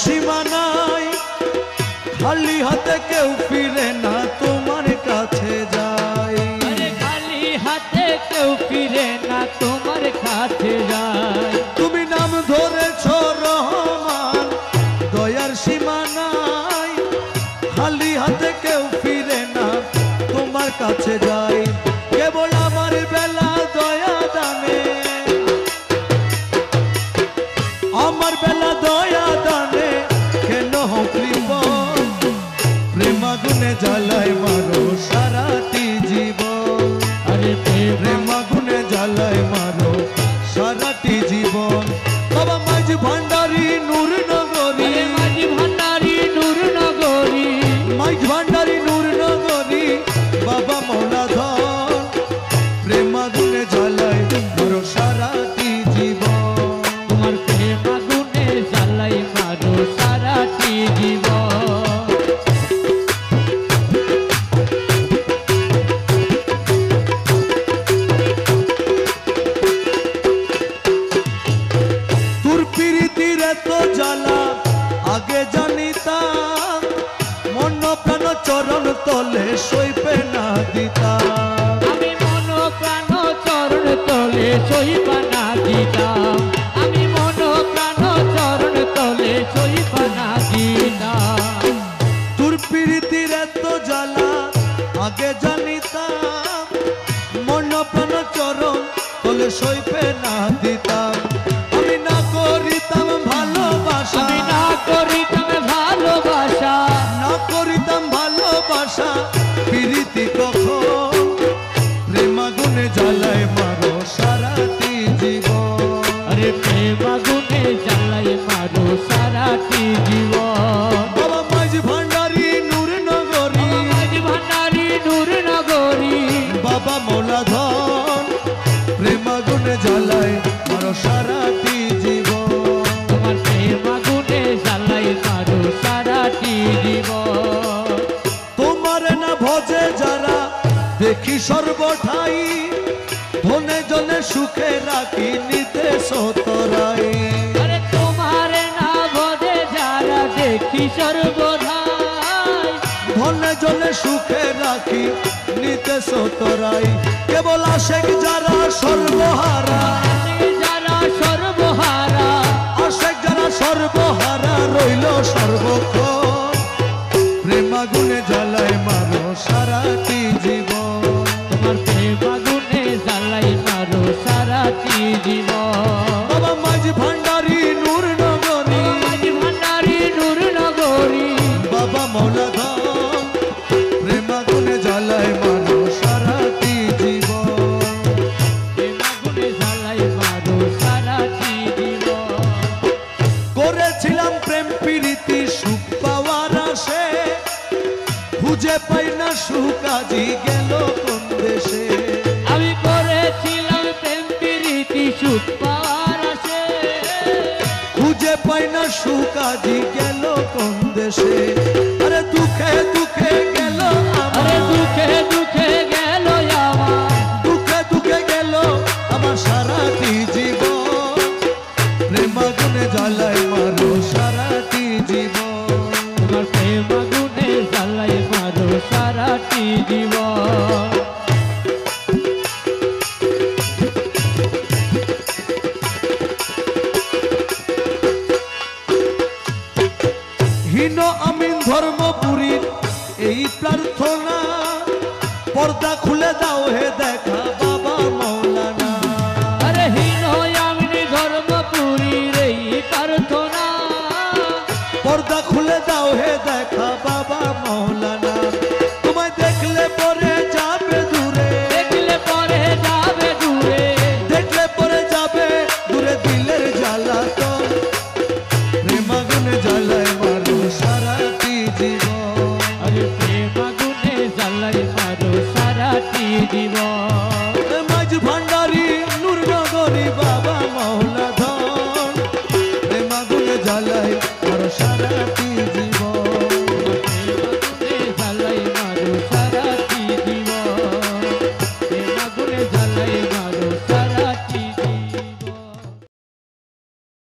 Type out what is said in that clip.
সীমা নাই, খালি হাতে কেউ ফিরে না তোমার কাছে যায়। খালি হাতে কেউ ফিরে না তোমার কাছে যায়। তুমি নাম ধরেছ রহমান, দয়ার সীমা নাই, খালি হাতে কেউ ফিরে না তোমার কাছে যায়। কেবল আমার বেলা দয়া দানে, আমার বেলা দয়া দানে কেন কৃপণ, প্রেম আগুনে জ্বালায় মারো সারাটি জীবন। আরে প্রেম আগুনে জ্বালায় মারো সারাটি জীবন। বাবা মাঝ ভান্ডারি নূর নগরী, মাঝি ভান্ডারি নূর নগরী, মাঝ ভান্ডারি নূর নগরী, বাবা মৌলা ধন, প্রেম আগুনে জ্বালায় মারো সারাটি জীবন। তোমার প্রেম আগুনে জ্বালাই মারো সারাটি জীবন। তোর প্রীতির এত জ্বালা আগে জানিতাম, মন প্রাণ চরণ তলে সইবে না দিতাম। আমি মন প্রাণ চরণ তলে সইবা না দিতাম, আমি মন প্রাণ চরণ তলে সইবা না দিতাম। তোর প্রীতির এত জ্বালা আগে জানিতাম, মন প্রাণ চরণ তলে সইবে না দিতাম। আমি না করিতাম ভালোবাসা, আমি না করিতাম ভালোবাসা, না করিতাম ভালোবাসা, প্রীতি কখন, প্রেম আগুনে জ্বালায় মারো সারাটি জীবন। আরে প্রেম আগুনে জ্বালাই মারো সারাটি জীবন। বাবা মাঝ ভান্ডারি নূর নগরী, মাঝি ভান্ডারি নূর নগরী, বাবা মৌলা ধন, প্রেম আগুনে জ্বালায় মারো সারাটি জীবন। তোমার প্রেম আগুনে জ্বালাই মারো সারাটি জীবন। তোমার না ভজে যারা দেখি সর্বঠাই, ধনে জনে সুখে রাখি নিতে সতরাই। আরে তোমার না বোধে যারা দেখি সর্বদাই, ধনে জনে সুখে রাখি নিতে সতরাই। কেবল আশেক যারা সর্বহারা, যারা সর্বহারা, আশেক যারা সর্বহারা রইল সর্বক্ষণ, প্রেম আগুনে জ্বালায় মারো সারাটি জীবন। তোমার প্রেম আগুনে জ্বালাই মারো সারাটি জীবন। বাবা মাঝ ভান্ডারি নূর নগরী, মাঝি ভান্ডারি নূর নগরী, বাবা মৌলা ধন, প্রেম আগুনে জ্বালায় মারো সারাটি জীবন। প্রেম আগুনে জ্বালাই মারো সারাটি জীবন। করেছিলাম প্রেম প্রীতি সুখ পাওয়ার আশে, খুঁজে পাই না সুখ আজি গেল কোন দেশে। আমি করেছিলাম প্রেম প্রীতি সুখ পাওয়ার আশে, খুঁজে পাই না সুখ আজি গেল কোন দেশে। আরে দুঃখে দুঃখে গেল আরে আমার, দুঃখে দুঃখে গেল আমার, দুঃখে দুঃখে গেল আমার সারাটি জীবন। প্রেম আগুনে জ্বালায় মারো সারাটি জীবন। তোমার প্রেম আগুনে জ্বালাই মারো সারাটি জীবন। হীন আমিন ধর্মপুরীর এই প্রার্থনা, পর্দা খুলে দাও হে দেখা বাবা মৌলানা। আরে হীন আমি ধর্মপুরীর এই প্রার্থনা,